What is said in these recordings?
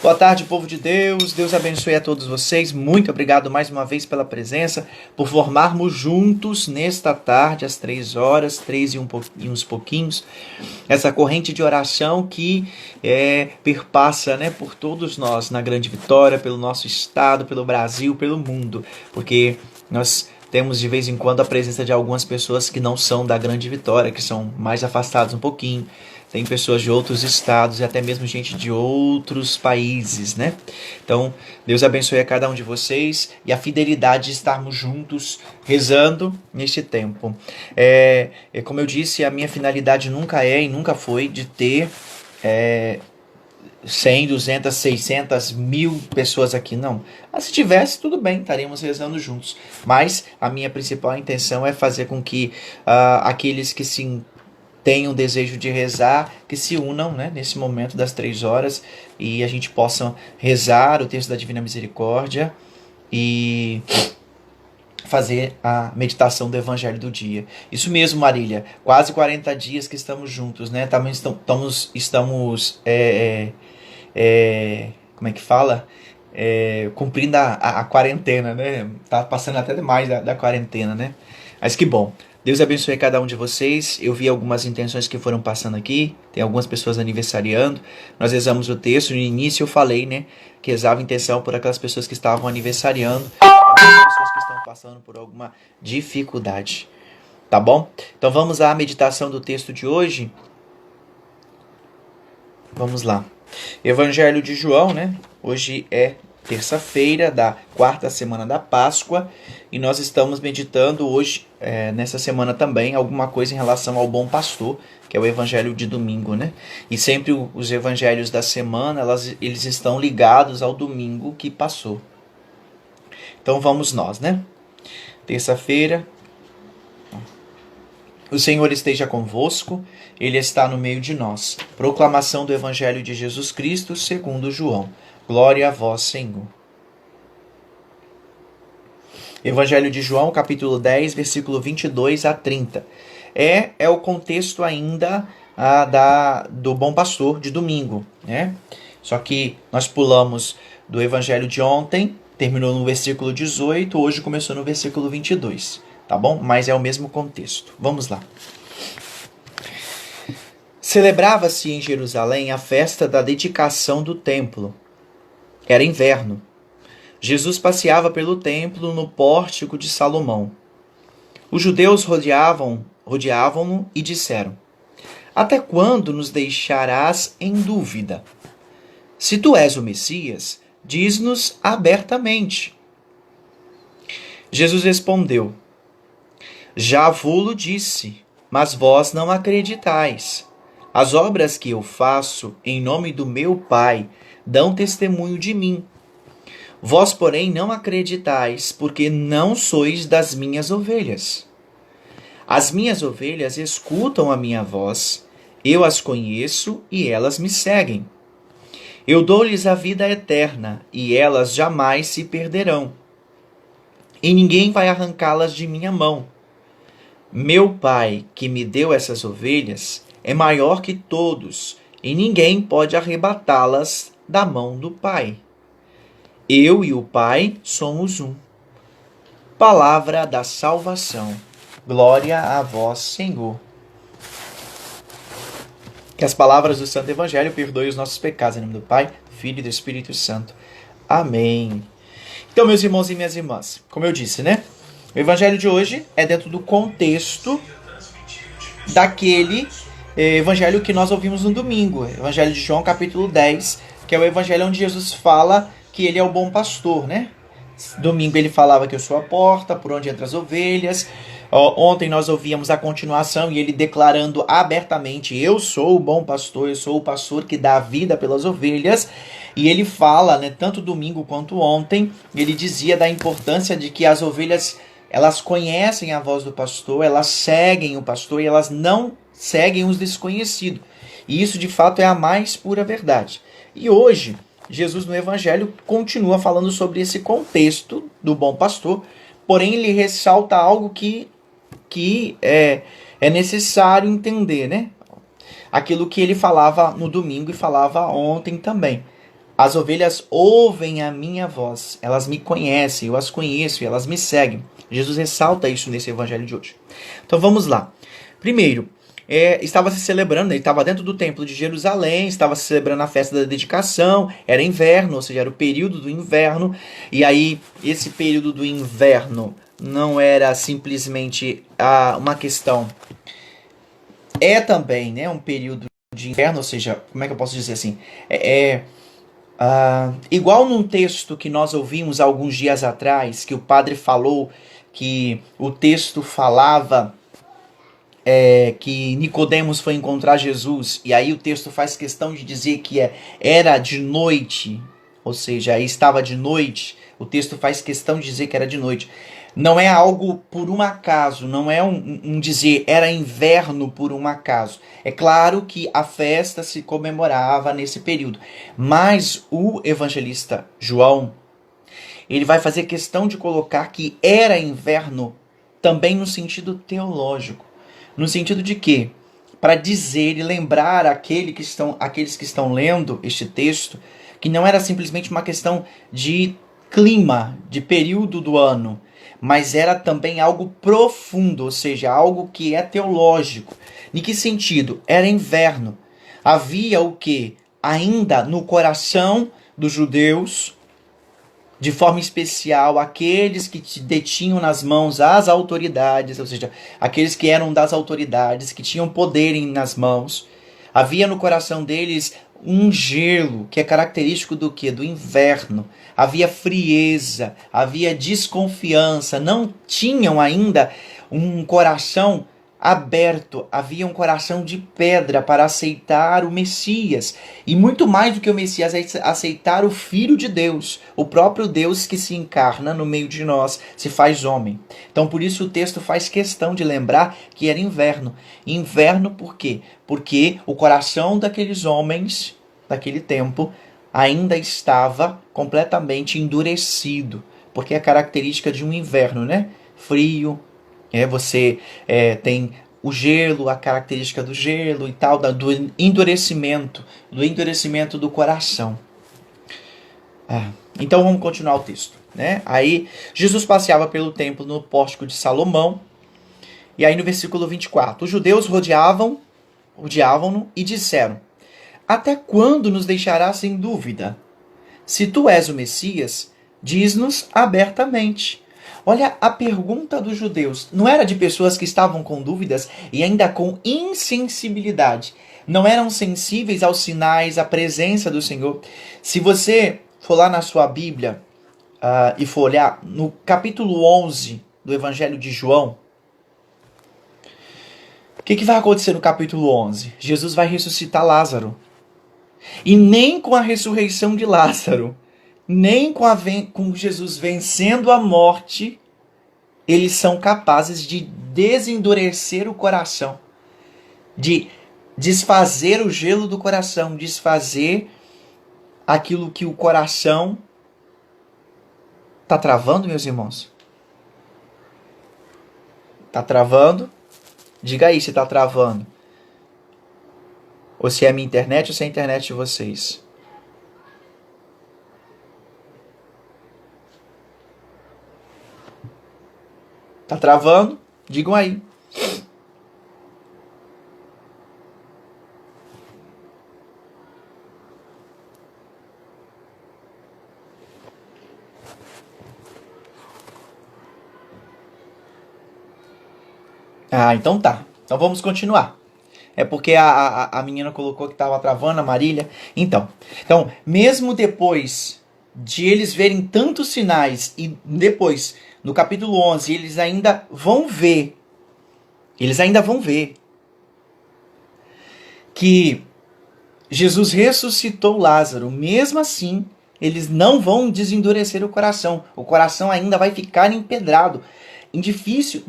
Boa tarde, povo de Deus. Deus abençoe a todos vocês. Muito obrigado mais uma vez pela presença, por formarmos juntos nesta tarde, às 3 horas, 3 e uns pouquinhos, essa corrente de oração que perpassa, por todos nós, na Grande Vitória, pelo nosso estado, pelo Brasil, pelo mundo, porque nós temos de vez em quando a presença de algumas pessoas que não são da Grande Vitória, que são mais afastadas um pouquinho. Tem pessoas de outros estados e até mesmo gente de outros países, né? Então, Deus abençoe a cada um de vocês e a fidelidade de estarmos juntos rezando neste tempo. Como eu disse, a minha finalidade nunca é e nunca foi de ter 100, 200, 600, 1000 pessoas aqui, não. Mas se tivesse, tudo bem, estaríamos rezando juntos. Mas a minha principal intenção é fazer com que aqueles que tenham desejo de rezar, que se unam, nesse momento das 3 horas e a gente possa rezar o texto da Divina Misericórdia e fazer a meditação do Evangelho do dia. Isso mesmo, Marília, quase 40 dias que estamos juntos, Estamos como é que fala? Cumprindo a quarentena, né? Tá passando até demais da quarentena, né? Mas que bom. Deus abençoe cada um de vocês. Eu vi algumas intenções que foram passando aqui. Tem algumas pessoas aniversariando. Nós rezamos o texto. No início eu falei, que rezava intenção por aquelas pessoas que estavam aniversariando. Aquelas pessoas que estão passando por alguma dificuldade. Tá bom? Então vamos à meditação do texto de hoje. Vamos lá. Evangelho de João, Hoje é terça-feira da 4ª semana da Páscoa e nós estamos meditando hoje, nessa semana também, alguma coisa em relação ao bom pastor, que é o evangelho de domingo, E sempre os evangelhos da semana, eles estão ligados ao domingo que passou. Então vamos nós, Terça-feira. O Senhor esteja convosco, Ele está no meio de nós. Proclamação do Evangelho de Jesus Cristo segundo João. Glória a vós, Senhor. Evangelho de João, capítulo 10, versículo 22 a 30. É o contexto ainda do bom pastor de domingo, Só que nós pulamos do Evangelho de ontem, terminou no versículo 18, hoje começou no versículo 22, tá bom? Mas é o mesmo contexto. Vamos lá. Celebrava-se em Jerusalém a festa da dedicação do templo. Era inverno. Jesus passeava pelo templo no pórtico de Salomão. Os judeus rodeavam-no e disseram: Até quando nos deixarás em dúvida? Se tu és o Messias, diz-nos abertamente. Jesus respondeu: Já vo-lo disse, mas vós não acreditais. As obras que eu faço em nome do meu Pai dão testemunho de mim. Vós, porém, não acreditais, porque não sois das minhas ovelhas. As minhas ovelhas escutam a minha voz, eu as conheço e elas me seguem. Eu dou-lhes a vida eterna, e elas jamais se perderão. E ninguém vai arrancá-las de minha mão. Meu Pai, que me deu essas ovelhas, é maior que todos, e ninguém pode arrebatá-las da mão do Pai. Eu e o Pai somos um. Palavra da salvação. Glória a vós, Senhor. Que as palavras do Santo Evangelho perdoem os nossos pecados. Em nome do Pai, Filho e do Espírito Santo. Amém. Então, meus irmãos e minhas irmãs, como eu disse, o Evangelho de hoje é dentro do contexto daquele Evangelho que nós ouvimos no domingo. Evangelho de João, capítulo 10, que é o Evangelho onde Jesus fala que ele é o bom pastor, Domingo ele falava que eu sou a porta, por onde entram as ovelhas. Ontem nós ouvíamos a continuação e ele declarando abertamente: eu sou o bom pastor, eu sou o pastor que dá a vida pelas ovelhas. E ele fala, tanto domingo quanto ontem, ele dizia da importância de que as ovelhas, elas conhecem a voz do pastor, elas seguem o pastor e elas não seguem os desconhecidos. E isso de fato é a mais pura verdade. E hoje, Jesus no Evangelho continua falando sobre esse contexto do bom pastor, porém ele ressalta algo que é necessário entender, Aquilo que ele falava no domingo e falava ontem também. As ovelhas ouvem a minha voz, elas me conhecem, eu as conheço e elas me seguem. Jesus ressalta isso nesse evangelho de hoje. Então vamos lá. Primeiro, estava se celebrando, ele estava dentro do templo de Jerusalém, estava se celebrando a festa da dedicação, era inverno, ou seja, era o período do inverno, e aí esse período do inverno não era simplesmente uma questão, é também, né, um período de inverno, ou seja, como é que eu posso dizer assim, igual num texto que nós ouvimos alguns dias atrás, que o padre falou que o texto falava que Nicodemos foi encontrar Jesus, e aí o texto faz questão de dizer que era de noite, ou seja, aí estava de noite, o texto faz questão de dizer que era de noite. Não é algo por um acaso, não é um dizer era inverno por um acaso. É claro que a festa se comemorava nesse período, mas o evangelista João, ele vai fazer questão de colocar que era inverno também no sentido teológico. No sentido de que, para dizer e lembrar aqueles que estão lendo este texto, que não era simplesmente uma questão de clima, de período do ano, mas era também algo profundo, ou seja, algo que é teológico. Em que sentido? Era inverno. Havia o que? Ainda no coração dos judeus, de forma especial, aqueles que detinham nas mãos as autoridades, ou seja, aqueles que eram das autoridades, que tinham poder nas mãos. Havia no coração deles um gelo, que é característico do quê? Do inverno. Havia frieza, havia desconfiança, não tinham ainda um coração aberto, havia um coração de pedra para aceitar o Messias, e muito mais do que o Messias, aceitar o Filho de Deus, o próprio Deus que se encarna no meio de nós, se faz homem. Então por isso o texto faz questão de lembrar que era inverno. Inverno por quê? Porque o coração daqueles homens, daquele tempo, ainda estava completamente endurecido, porque é característica de um inverno, né? Frio, você tem o gelo, a característica do gelo e tal, do endurecimento do coração. Então vamos continuar o texto, né? Aí Jesus passeava pelo templo no pórtico de Salomão, e aí no versículo 24, os judeus rodeavam-no e disseram: até quando nos deixarás sem dúvida? Se tu és o Messias, diz-nos abertamente. Olha a pergunta dos judeus. Não era de pessoas que estavam com dúvidas e ainda com insensibilidade. Não eram sensíveis aos sinais, à presença do Senhor. Se você for lá na sua Bíblia e for olhar no capítulo 11 do Evangelho de João, o que vai acontecer no capítulo 11? Jesus vai ressuscitar Lázaro. E nem com a ressurreição de Lázaro, nem com Jesus vencendo a morte, eles são capazes de desendurecer o coração, de desfazer o gelo do coração, desfazer aquilo que o coração está travando, meus irmãos. Está travando? Diga aí se está travando. Ou se é a minha internet ou se é a internet de vocês. Tá travando? Digam aí. Então tá. Então vamos continuar. É porque a menina colocou que estava travando, a Marília. Então, mesmo depois de eles verem tantos sinais, e depois, no capítulo 11, eles ainda vão ver que Jesus ressuscitou Lázaro. Mesmo assim, eles não vão desendurecer o coração. O coração ainda vai ficar empedrado. Difícil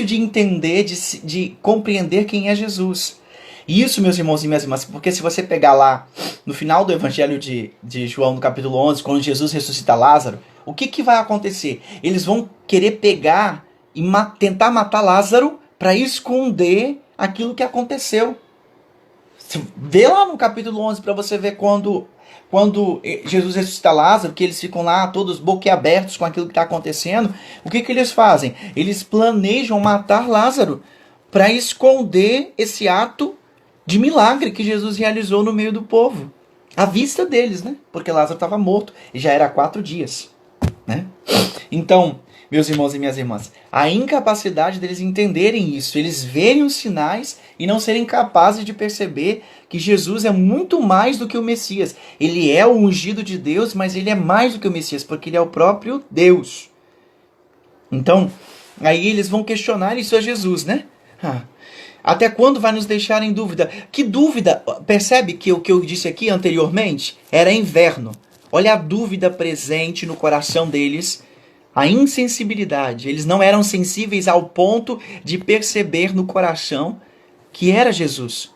de entender, de compreender quem é Jesus. Isso, meus irmãos e minhas irmãs, porque se você pegar lá no final do Evangelho de João, no capítulo 11, quando Jesus ressuscita Lázaro, o que vai acontecer? Eles vão querer pegar e tentar matar Lázaro para esconder aquilo que aconteceu. Vê lá no capítulo 11 para você ver quando Jesus ressuscita Lázaro, que eles ficam lá todos boquiabertos com aquilo que está acontecendo. O que eles fazem? Eles planejam matar Lázaro para esconder esse ato de milagre que Jesus realizou no meio do povo. À vista deles, né? Porque Lázaro estava morto e já era 4 dias, né? Então, meus irmãos e minhas irmãs, a incapacidade deles entenderem isso, eles verem os sinais e não serem capazes de perceber que Jesus é muito mais do que o Messias. Ele é o ungido de Deus, mas ele é mais do que o Messias, porque ele é o próprio Deus. Então, aí eles vão questionar isso a Jesus, né? Até quando vai nos deixar em dúvida? Que dúvida? Percebe que o que eu disse aqui anteriormente era inverno. Olha a dúvida presente no coração deles, a insensibilidade. Eles não eram sensíveis ao ponto de perceber no coração que era Jesus,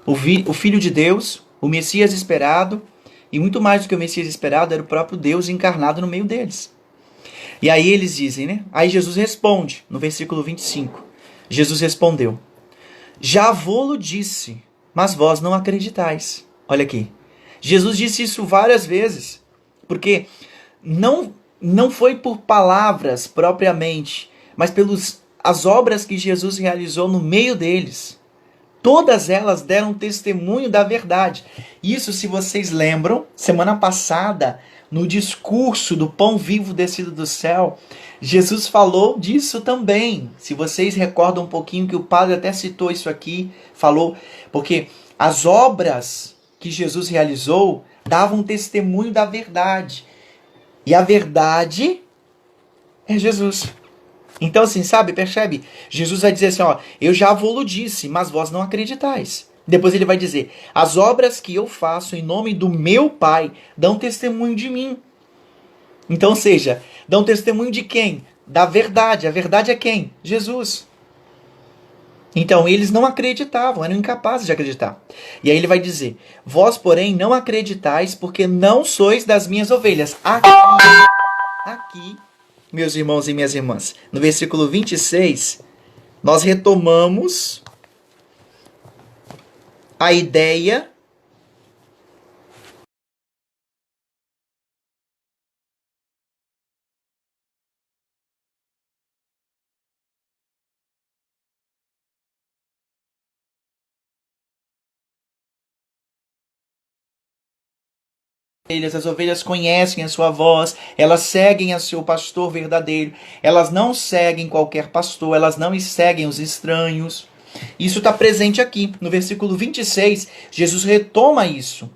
o Filho de Deus, o Messias esperado, e muito mais do que o Messias esperado, era o próprio Deus encarnado no meio deles. E aí eles dizem, né? Aí Jesus responde, no versículo 25. Jesus respondeu: Já vô-lo disse, mas vós não acreditais. Olha aqui. Jesus disse isso várias vezes, porque não não foi por palavras propriamente, mas pelas as obras que Jesus realizou no meio deles. Todas elas deram testemunho da verdade. Isso, se vocês lembram, semana passada, no discurso do pão vivo descido do céu, Jesus falou disso também. Se vocês recordam um pouquinho que o padre até citou isso aqui, falou, porque as obras que Jesus realizou davam testemunho da verdade. E a verdade é Jesus. Então, assim, sabe, percebe? Jesus vai dizer assim, ó, eu já vou-lo disse, mas vós não acreditais. Depois ele vai dizer, as obras que eu faço em nome do meu Pai dão testemunho de mim. Então, ou seja, dão testemunho de quem? Da verdade. A verdade é quem? Jesus. Então, eles não acreditavam, eram incapazes de acreditar. E aí ele vai dizer, vós, porém, não acreditais porque não sois das minhas ovelhas. Aqui, meus irmãos e minhas irmãs, no versículo 26, nós retomamos a ideia as ovelhas conhecem a sua voz, elas seguem a seu pastor verdadeiro, elas não seguem qualquer pastor, elas não seguem os estranhos. Isso está presente aqui. No versículo 26, Jesus retoma isso.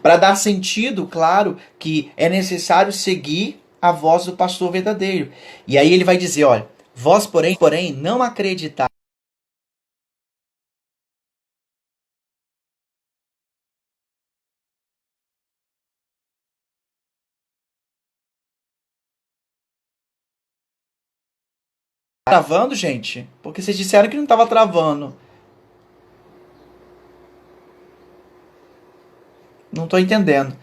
Para dar sentido, claro, que é necessário seguir a voz do pastor verdadeiro. E aí ele vai dizer, olha, vós, porém não acreditai. Travando, gente? Porque vocês disseram que não estava travando. Não estou entendendo.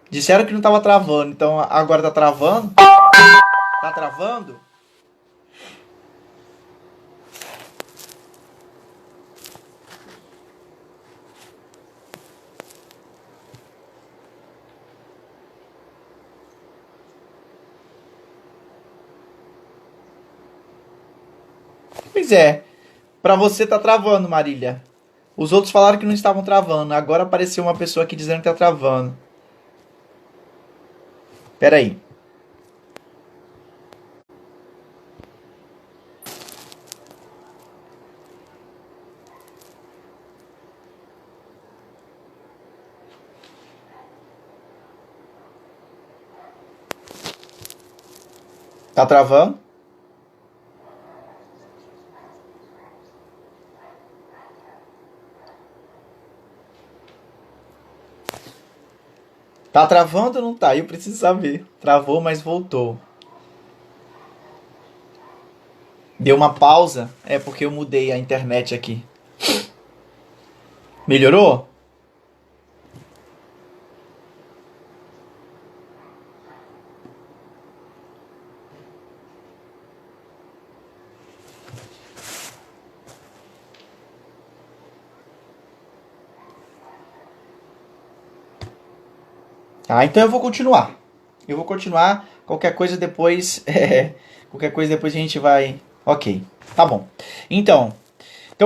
Disseram que não estava travando, então agora está travando? Tá travando? Pois é. Para você tá travando, Marília. Os outros falaram que não estavam travando. Agora apareceu uma pessoa aqui dizendo que tá travando. Pera aí. Tá travando? Tá travando ou não tá? Eu preciso saber. Travou, mas voltou. Deu uma pausa? É porque eu mudei a internet aqui. Melhorou? Então eu vou continuar. Qualquer coisa depois. Qualquer coisa depois a gente vai. Ok, tá bom. Então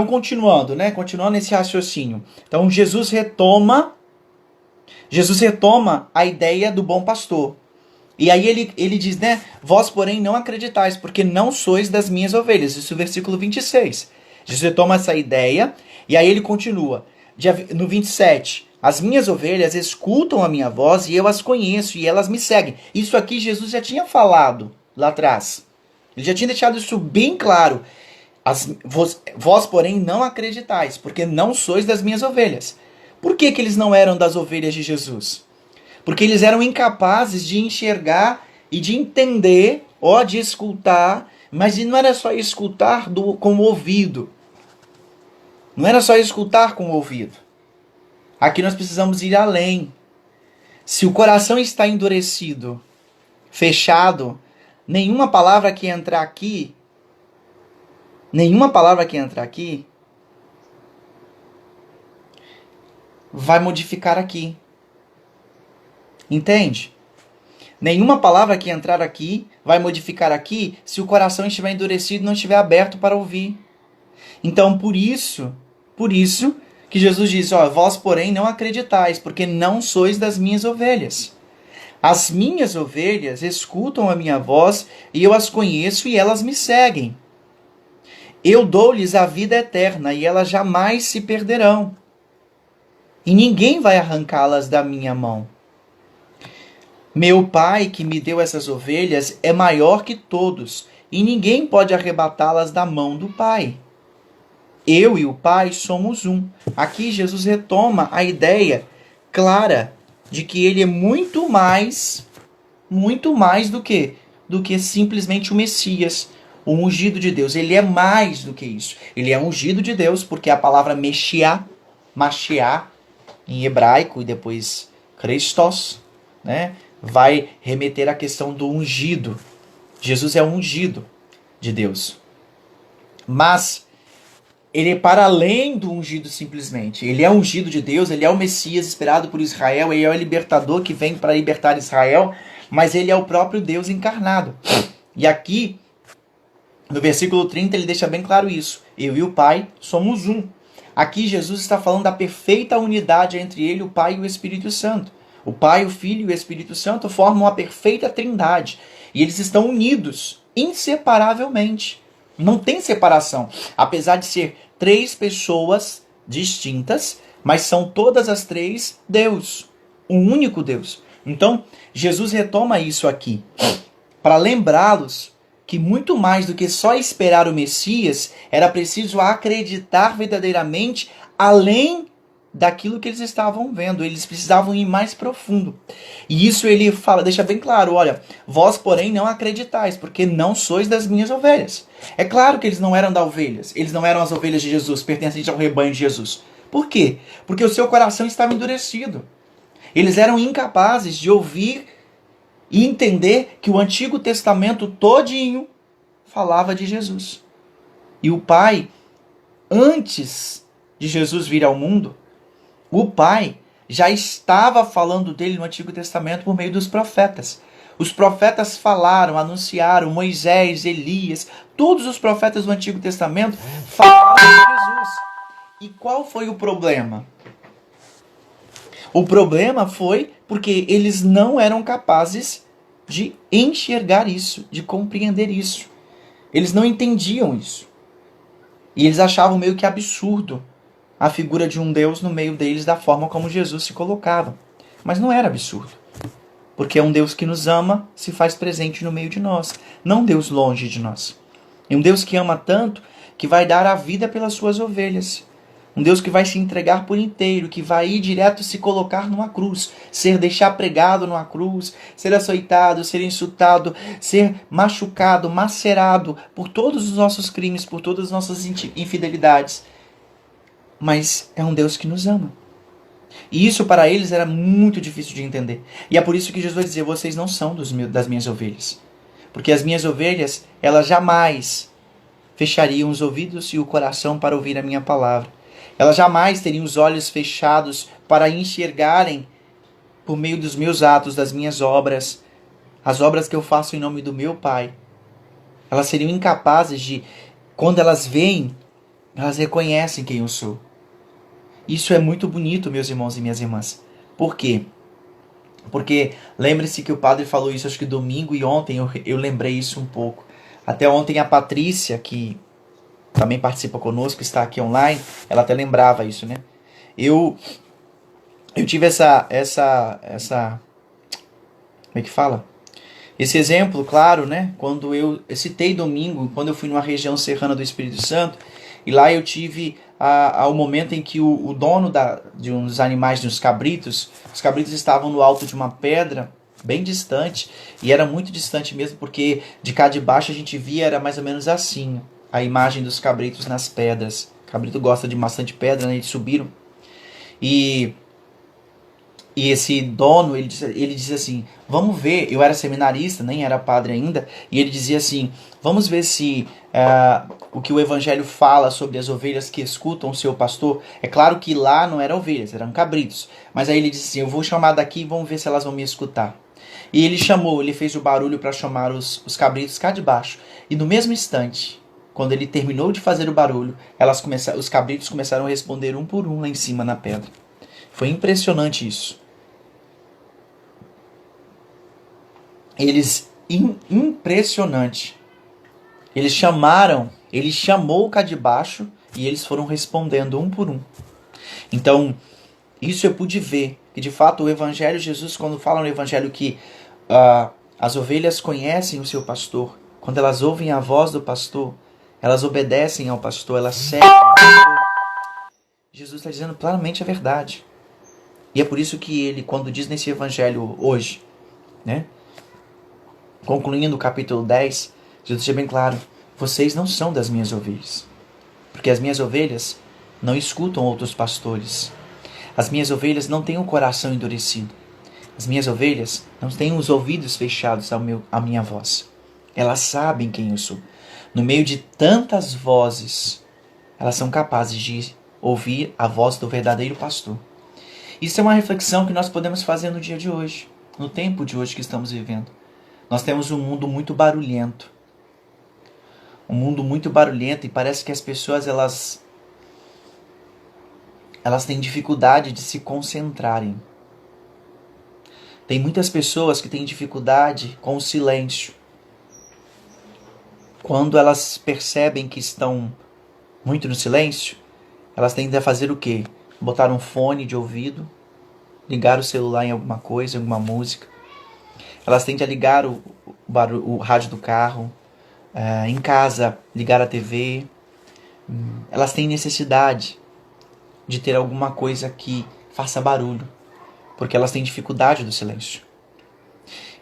continuando, né? Continuando esse raciocínio. Então Jesus retoma a ideia do bom pastor. E aí ele diz, né? Vós, porém, não acreditais, porque não sois das minhas ovelhas. Isso é o versículo 26. Jesus retoma essa ideia, e aí ele continua. No 27, as minhas ovelhas escutam a minha voz, e eu as conheço, e elas me seguem. Isso aqui Jesus já tinha falado lá atrás. Ele já tinha deixado isso bem claro. Vós, porém, não acreditais, porque não sois das minhas ovelhas. Por que eles não eram das ovelhas de Jesus? Porque eles eram incapazes de enxergar e de entender, de escutar, mas não era só escutar com o ouvido. Não era só escutar com o ouvido. Aqui nós precisamos ir além. Se o coração está endurecido, fechado, nenhuma palavra que entrar aqui vai modificar aqui. Entende? Nenhuma palavra que entrar aqui vai modificar aqui se o coração estiver endurecido e não estiver aberto para ouvir. Então, por isso que Jesus diz, vós, porém, não acreditais, porque não sois das minhas ovelhas. As minhas ovelhas escutam a minha voz, e eu as conheço, e elas me seguem. Eu dou-lhes a vida eterna, e elas jamais se perderão. E ninguém vai arrancá-las da minha mão. Meu Pai, que me deu essas ovelhas, é maior que todos, e ninguém pode arrebatá-las da mão do Pai. Eu e o Pai somos um. Aqui Jesus retoma a ideia clara de que ele é muito mais do que simplesmente o Messias, o ungido de Deus. Ele é mais do que isso. Ele é ungido de Deus, porque a palavra Mashiach, em hebraico, e depois Christos, né, vai remeter à questão do ungido. Jesus é ungido de Deus. Mas ele é para além do ungido simplesmente. Ele é ungido de Deus, ele é o Messias esperado por Israel, ele é o libertador que vem para libertar Israel, mas ele é o próprio Deus encarnado. E aqui, no versículo 30, ele deixa bem claro isso. Eu e o Pai somos um. Aqui Jesus está falando da perfeita unidade entre ele, o Pai e o Espírito Santo. O Pai, o Filho e o Espírito Santo formam uma perfeita trindade. E eles estão unidos, inseparavelmente. Não tem separação. Apesar de ser 3 pessoas distintas, mas são todas as 3 Deus. Um único Deus. Então, Jesus retoma isso aqui para lembrá-los que muito mais do que só esperar o Messias, era preciso acreditar verdadeiramente além daquilo que eles estavam vendo. Eles precisavam ir mais profundo. E isso ele fala, deixa bem claro, olha, vós, porém, não acreditais, porque não sois das minhas ovelhas. É claro que eles não eram das ovelhas. Eles não eram as ovelhas de Jesus, pertencentes ao rebanho de Jesus. Por quê? Porque o seu coração estava endurecido. Eles eram incapazes de ouvir e entender que o Antigo Testamento todinho falava de Jesus. E o Pai, antes de Jesus vir ao mundo, o Pai já estava falando dele no Antigo Testamento por meio dos profetas. Os profetas falaram, anunciaram, Moisés, Elias, todos os profetas do Antigo Testamento falaram de Jesus. E qual foi o problema? O problema foi porque eles não eram capazes de enxergar isso, de compreender isso. Eles não entendiam isso. E eles achavam meio que absurdo a figura de um Deus no meio deles da forma como Jesus se colocava. Mas não era absurdo. Porque é um Deus que nos ama, se faz presente no meio de nós. Não um Deus longe de nós. É um Deus que ama tanto que vai dar a vida pelas suas ovelhas. Um Deus que vai se entregar por inteiro, que vai ir direto se colocar numa cruz, deixar pregado numa cruz, ser açoitado, ser insultado, ser machucado, macerado por todos os nossos crimes, por todas as nossas infidelidades. Mas é um Deus que nos ama. E isso para eles era muito difícil de entender. E é por isso que Jesus vai dizer, vocês não são das minhas ovelhas. Porque as minhas ovelhas, elas jamais fechariam os ouvidos e o coração para ouvir a minha palavra. Elas jamais teriam os olhos fechados para enxergarem por meio dos meus atos, das minhas obras, as obras que eu faço em nome do meu Pai, elas seriam incapazes de, quando elas veem, elas reconhecem quem eu sou. Isso é muito bonito, meus irmãos e minhas irmãs. Por quê? Porque lembre-se que o padre falou isso, acho que domingo, e ontem eu lembrei isso um pouco. Até ontem a Patrícia, que também participa conosco, está aqui online, ela até lembrava isso, né? Eu tive como é que fala? Esse exemplo, claro, né? Quando eu citei domingo, quando eu fui numa região serrana do Espírito Santo, e lá eu tive ao momento em que o dono de uns animais, de uns cabritos, os cabritos estavam no alto de uma pedra, bem distante, e era muito distante mesmo, porque de cá de baixo a gente via, era mais ou menos assim, a imagem dos cabritos nas pedras. O cabrito gosta de bastante pedra, né? Eles subiram. E esse dono, ele dizia assim, vamos ver, eu era seminarista, nem era padre ainda, e ele dizia assim, vamos ver se o que o evangelho fala sobre as ovelhas que escutam o seu pastor. É claro que lá não eram ovelhas, eram cabritos, mas aí ele disse assim, eu vou chamar daqui e vamos ver se elas vão me escutar. E ele chamou, ele fez o barulho para chamar os cabritos cá de baixo, e no mesmo instante, quando ele terminou de fazer o barulho, os cabritos começaram a responder um por um lá em cima na pedra. Foi impressionante isso. Impressionante. Ele chamou o cá de baixo e eles foram respondendo um por um. Então, isso eu pude ver, que de fato o Evangelho, Jesus, quando fala no Evangelho que as ovelhas conhecem o seu pastor, quando elas ouvem a voz do pastor, elas obedecem ao pastor, elas seguem ao pastor. Jesus está dizendo claramente a verdade. E é por isso que ele, quando diz nesse Evangelho hoje, né? Concluindo o capítulo 10, Jesus deixa bem claro, vocês não são das minhas ovelhas, porque as minhas ovelhas não escutam outros pastores. As minhas ovelhas não têm o coração endurecido. As minhas ovelhas não têm os ouvidos fechados à minha voz. Elas sabem quem eu sou. No meio de tantas vozes, elas são capazes de ouvir a voz do verdadeiro pastor. Isso é uma reflexão que nós podemos fazer no dia de hoje, no tempo de hoje que estamos vivendo. Nós temos um mundo muito barulhento. Um mundo muito barulhento e parece que as pessoas elas têm dificuldade de se concentrarem. Tem muitas pessoas que têm dificuldade com o silêncio. Quando elas percebem que estão muito no silêncio, elas tendem a fazer o quê? Botar um fone de ouvido, ligar o celular em alguma coisa, em alguma música. Elas tendem a ligar o rádio do carro, em casa, ligar a TV. Elas têm necessidade de ter alguma coisa que faça barulho, porque elas têm dificuldade do silêncio.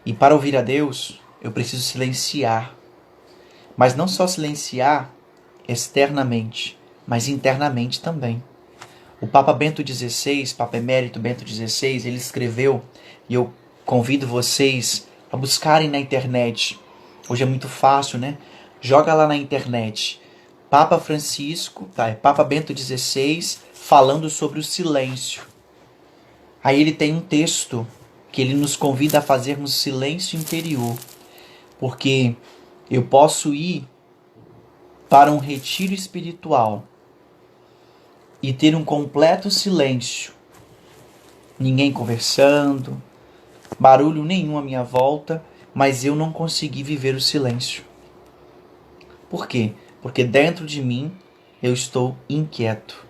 E para ouvir a Deus, eu preciso silenciar. Mas não só silenciar externamente, mas internamente também. O Papa Bento XVI, Papa Emérito Bento XVI, ele escreveu, e eu convido vocês a buscarem na internet. Hoje é muito fácil, né? Joga lá na internet. Papa Francisco, Papa Bento XVI, falando sobre o silêncio. Aí ele tem um texto que ele nos convida a fazermos silêncio interior. Porque eu posso ir para um retiro espiritual e ter um completo silêncio. Ninguém conversando, barulho nenhum à minha volta, mas eu não consegui viver o silêncio. Por quê? Porque dentro de mim eu estou inquieto.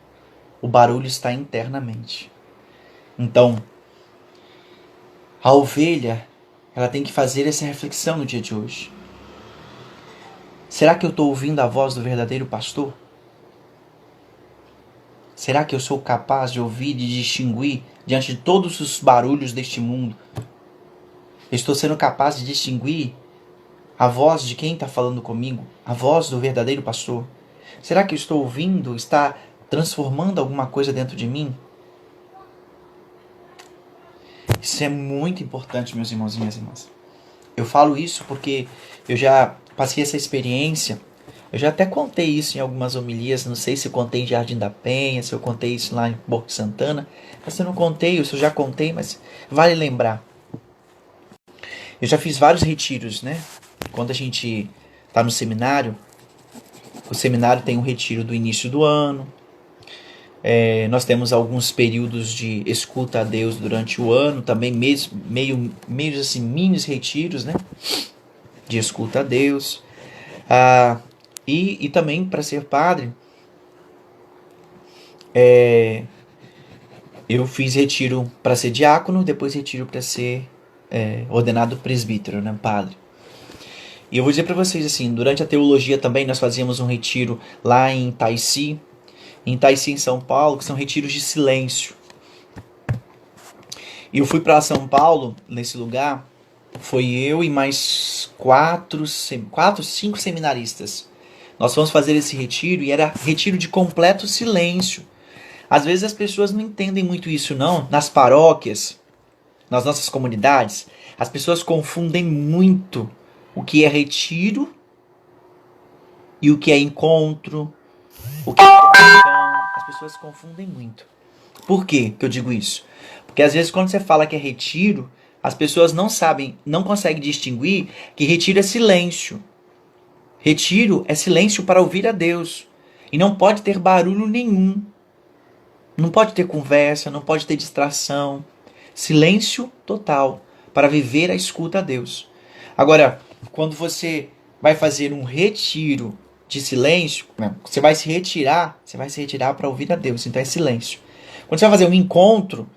O barulho está internamente. Então, a ovelha, ela tem que fazer essa reflexão no dia de hoje. Será que eu estou ouvindo a voz do verdadeiro pastor? Será que eu sou capaz de ouvir, de distinguir diante de todos os barulhos deste mundo? Eu estou sendo capaz de distinguir a voz de quem está falando comigo? A voz do verdadeiro pastor? Será que eu estou ouvindo? Está transformando alguma coisa dentro de mim? Isso é muito importante, meus irmãos e minhas irmãs. Eu falo isso porque eu já passei essa experiência Eu já até contei isso em algumas homilias, não sei se eu contei em Jardim da Penha, se eu contei isso lá em Porto Santana. Mas se eu não contei, ou se eu já contei, mas vale lembrar. Eu já fiz vários retiros, né? Quando a gente tá no seminário, o seminário tem um retiro do início do ano. Nós temos alguns períodos de escuta a Deus durante o ano, também meio assim, mini retiros, né? De escuta a Deus. E também para ser padre, eu fiz retiro para ser diácono, depois retiro para ser ordenado presbítero, né, padre. E eu vou dizer para vocês assim, durante a teologia também nós fazíamos um retiro lá em Taici, em São Paulo, que são retiros de silêncio. E eu fui para São Paulo, nesse lugar, foi eu e mais quatro, cinco seminaristas. Nós fomos fazer esse retiro e era retiro de completo silêncio. Às vezes as pessoas não entendem muito isso não. Nas paróquias, nas nossas comunidades, as pessoas confundem muito o que é retiro e o que é encontro, o que é comunhão. As pessoas confundem muito. Por que eu digo isso? Porque às vezes quando você fala que é retiro, as pessoas não sabem, não conseguem distinguir que retiro é silêncio. Retiro é silêncio para ouvir a Deus. E não pode ter barulho nenhum. Não pode ter conversa, não pode ter distração. Silêncio total para viver a escuta a Deus. Agora, quando você vai fazer um retiro de silêncio, você vai se retirar para ouvir a Deus, então é silêncio. Quando você vai fazer um encontro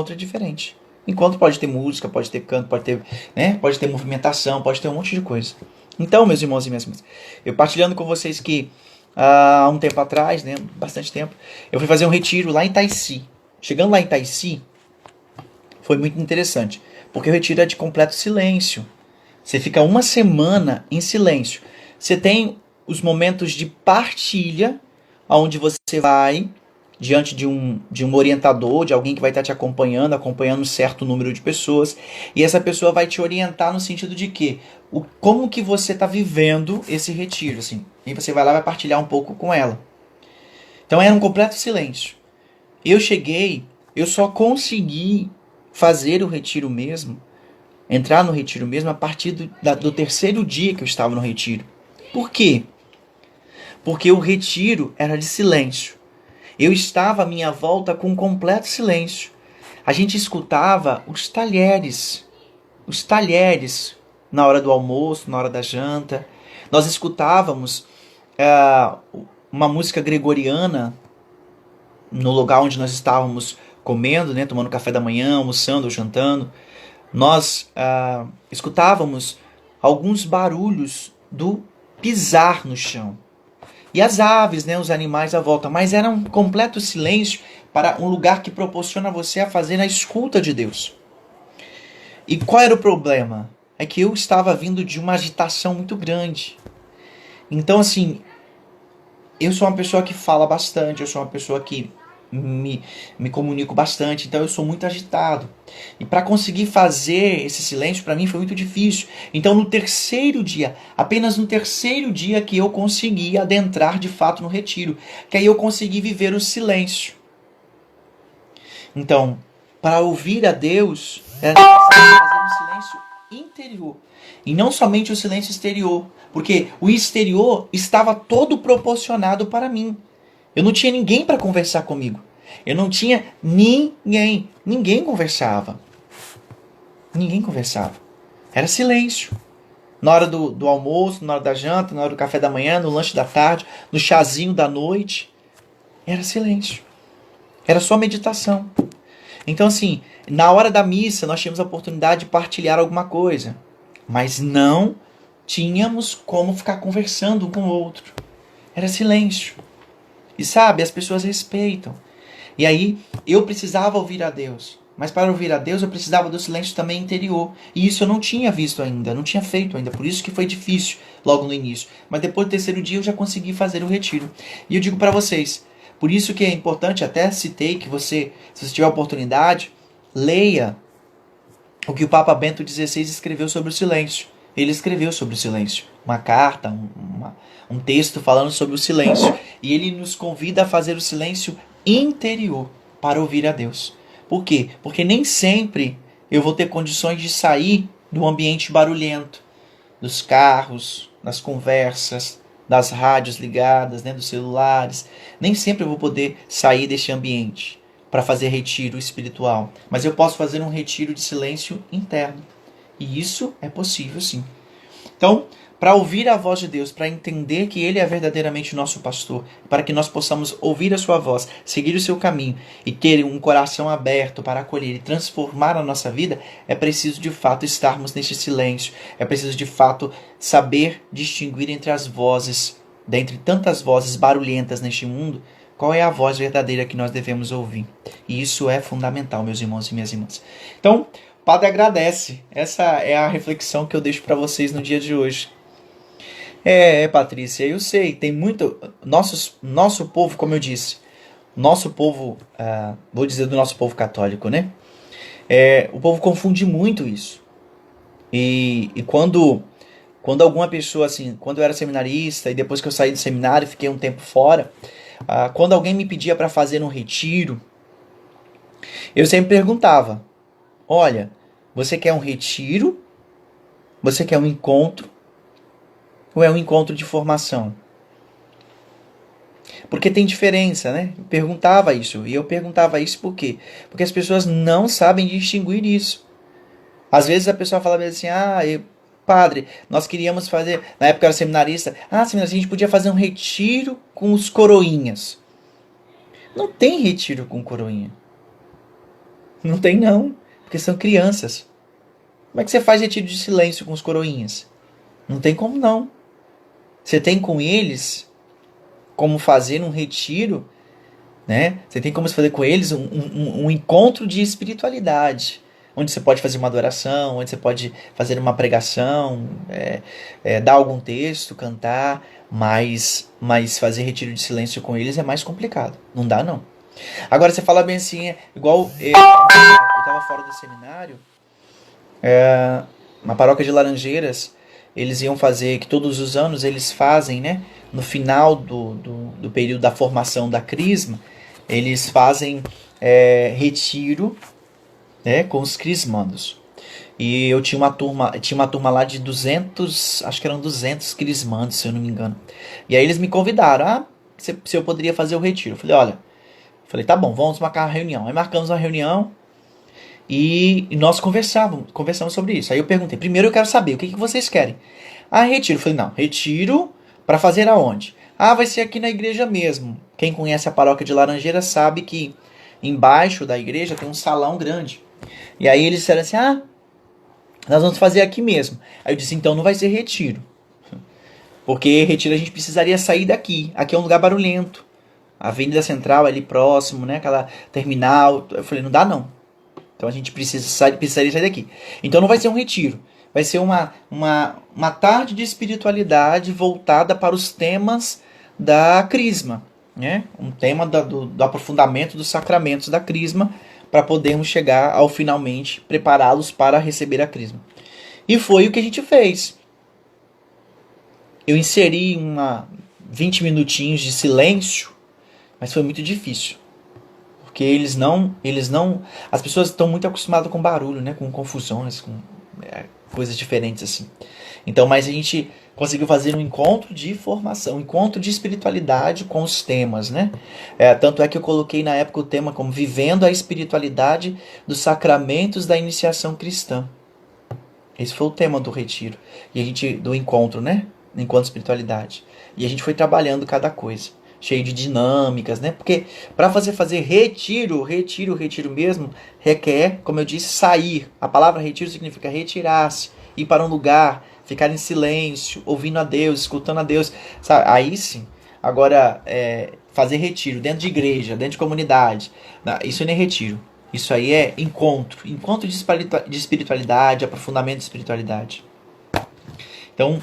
é diferente. Encontro pode ter música, pode ter canto, pode ter movimentação, pode ter um monte de coisa. Então, meus irmãos e minhas irmãs, eu partilhando com vocês que há um tempo atrás, né, bastante tempo, eu fui fazer um retiro lá em Taici. Chegando lá em Taici, foi muito interessante, porque o retiro é de completo silêncio. Você fica uma semana em silêncio. Você tem os momentos de partilha, onde você vai diante de um orientador, de alguém que vai estar te acompanhando um certo número de pessoas, e essa pessoa vai te orientar no sentido de que como que você está vivendo esse retiro, assim. E você vai lá e vai partilhar um pouco com ela. Então era um completo silêncio. Eu só consegui fazer o retiro mesmo, entrar no retiro mesmo, a partir do terceiro dia que eu estava no retiro. Por quê? Porque o retiro era de silêncio. Eu estava à minha volta com completo silêncio. A gente escutava os talheres na hora do almoço, na hora da janta. Nós escutávamos uma música gregoriana no lugar onde nós estávamos comendo, né, tomando café da manhã, almoçando ou jantando. Nós escutávamos alguns barulhos do pisar no chão. E as aves, né, os animais à volta, mas era um completo silêncio para um lugar que proporciona você a fazer a escuta de Deus. E qual era o problema? É que eu estava vindo de uma agitação muito grande. Então, assim, eu sou uma pessoa que fala bastante, eu sou uma pessoa que me comunico bastante, então eu sou muito agitado. E para conseguir fazer esse silêncio, para mim foi muito difícil. Então no terceiro dia, apenas no terceiro dia que eu consegui adentrar de fato no retiro, que aí eu consegui viver o silêncio. Então, para ouvir a Deus, era necessário fazer um silêncio interior. E não somente o silêncio exterior, porque o exterior estava todo proporcionado para mim. Eu não tinha ninguém para conversar comigo. Eu não tinha ninguém. Ninguém conversava. Ninguém conversava. Era silêncio. Na hora do almoço, na hora da janta, na hora do café da manhã, no lanche da tarde, no chazinho da noite. Era silêncio. Era só meditação. Então, assim, na hora da missa, nós tínhamos a oportunidade de partilhar alguma coisa. Mas não tínhamos como ficar conversando um com o outro. Era silêncio. E sabe, as pessoas respeitam. E aí, eu precisava ouvir a Deus. Mas para ouvir a Deus, eu precisava do silêncio também interior. E isso eu não tinha visto ainda, não tinha feito ainda. Por isso que foi difícil logo no início. Mas depois do terceiro dia, eu já consegui fazer o retiro. E eu digo para vocês, por isso que é importante, até citei que você, se você tiver oportunidade, leia o que o Papa Bento XVI escreveu sobre o silêncio. ele escreveu sobre o silêncio. Uma carta, um texto falando sobre o silêncio. E ele nos convida a fazer o silêncio interior para ouvir a Deus. Por quê? Porque nem sempre eu vou ter condições de sair do ambiente barulhento, dos carros, das conversas, das rádios ligadas, né, dos celulares. Nem sempre eu vou poder sair deste ambiente para fazer retiro espiritual. Mas eu posso fazer um retiro de silêncio interno. E isso é possível, sim. Então, para ouvir a voz de Deus, para entender que Ele é verdadeiramente o nosso pastor, para que nós possamos ouvir a sua voz, seguir o seu caminho e ter um coração aberto para acolher e transformar a nossa vida, é preciso de fato estarmos neste silêncio, é preciso de fato saber distinguir entre as vozes, dentre tantas vozes barulhentas neste mundo, qual é a voz verdadeira que nós devemos ouvir. E isso é fundamental, meus irmãos e minhas irmãs. Então, o Padre agradece. Essa é a reflexão que eu deixo para vocês no dia de hoje. Patrícia, eu sei, tem muito. Nosso povo, como eu disse, nosso povo, vou dizer do nosso povo católico, né? O povo confunde muito isso. E quando alguma pessoa, assim, quando eu era seminarista e depois que eu saí do seminário, fiquei um tempo fora, quando alguém me pedia para fazer um retiro, eu sempre perguntava: olha, você quer um retiro? Você quer um encontro? Ou é um encontro de formação? Porque tem diferença, né? Eu perguntava isso. E eu perguntava isso por quê? Porque as pessoas não sabem distinguir isso. Às vezes a pessoa fala assim: padre, nós queríamos fazer... Na época eu era seminarista. Seminarista, a gente podia fazer um retiro com os coroinhas. Não tem retiro com coroinha. Não tem não. Porque são crianças. Como é que você faz retiro de silêncio com os coroinhas? Não tem como não. Você tem com eles como fazer um retiro, né? Você tem como fazer com eles um encontro de espiritualidade, onde você pode fazer uma adoração, onde você pode fazer uma pregação, dar algum texto, cantar, mas fazer retiro de silêncio com eles é mais complicado. Não dá, não. Agora, você fala bem assim, igual eu estava fora do seminário, na paróquia de Laranjeiras, eles iam fazer, que todos os anos eles fazem, né? No final do período da formação da Crisma, eles fazem retiro, né, com os crismandos. E eu tinha uma turma lá de 200, acho que eram 200 crismandos, se eu não me engano. E aí eles me convidaram, se eu poderia fazer o retiro. Eu falei, tá bom, vamos marcar uma reunião. Aí marcamos uma reunião e nós conversamos sobre isso. Aí eu perguntei, primeiro eu quero saber, o que vocês querem? Retiro. Eu falei, não, retiro para fazer aonde? Vai ser aqui na igreja mesmo. Quem conhece a paróquia de Laranjeira sabe que embaixo da igreja tem um salão grande. E aí eles disseram assim, nós vamos fazer aqui mesmo. Aí eu disse, então não vai ser retiro. Porque retiro a gente precisaria sair daqui. Aqui é um lugar barulhento. A Avenida Central ali próximo, né? Aquela terminal. Eu falei, não dá não. Então a gente precisaria sair daqui. Então não vai ser um retiro. Vai ser uma tarde de espiritualidade voltada para os temas da Crisma. Né? Um tema do aprofundamento dos sacramentos da Crisma, para podermos chegar ao finalmente prepará-los para receber a Crisma. E foi o que a gente fez. Eu inseri 20 minutinhos de silêncio, mas foi muito difícil. Porque as pessoas estão muito acostumadas com barulho, né? Com confusões, com coisas diferentes assim. Então, mas a gente conseguiu fazer um encontro de formação, um encontro de espiritualidade com os temas, né? Tanto é que eu coloquei na época o tema como Vivendo a Espiritualidade dos Sacramentos da Iniciação Cristã. Esse foi o tema do retiro, do encontro, né? Enquanto espiritualidade. E a gente foi trabalhando cada coisa, cheio de dinâmicas, né? Porque para fazer retiro mesmo, requer, como eu disse, sair. A palavra retiro significa retirar-se, ir para um lugar, ficar em silêncio, ouvindo a Deus, escutando a Deus. Sabe? Aí sim. Agora, fazer retiro dentro de igreja, dentro de comunidade, isso não é retiro. Isso aí é encontro de espiritualidade, aprofundamento de espiritualidade. Então,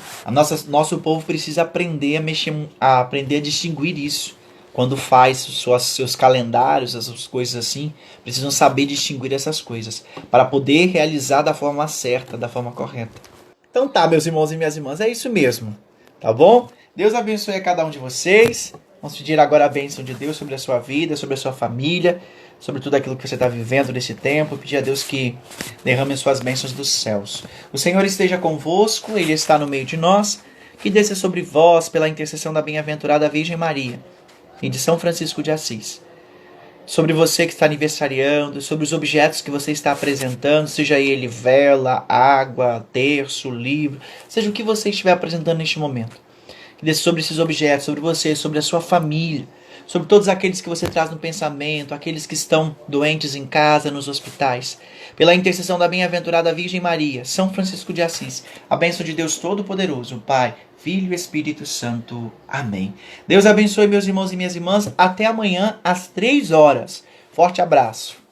nosso povo precisa aprender aprender a distinguir isso. Quando faz seus calendários, essas coisas assim, precisam saber distinguir essas coisas, para poder realizar da forma certa, da forma correta. Então tá, meus irmãos e minhas irmãs, é isso mesmo, tá bom? Deus abençoe a cada um de vocês. Vamos pedir agora a bênção de Deus sobre a sua vida, sobre a sua família, sobre tudo aquilo que você está vivendo nesse tempo. Pedir a Deus que derrame as suas bênçãos dos céus. O Senhor esteja convosco, Ele está no meio de nós. Que desça sobre vós, pela intercessão da bem-aventurada Virgem Maria e de São Francisco de Assis, sobre você que está aniversariando, sobre os objetos que você está apresentando, seja ele vela, água, terço, livro, seja o que você estiver apresentando neste momento. Que desça sobre esses objetos, sobre você, sobre a sua família, sobre todos aqueles que você traz no pensamento, aqueles que estão doentes em casa, nos hospitais. Pela intercessão da bem-aventurada Virgem Maria, São Francisco de Assis, a bênção de Deus Todo-Poderoso, Pai, Filho e Espírito Santo. Amém. Deus abençoe meus irmãos e minhas irmãs. Até amanhã às 3 horas. Forte abraço.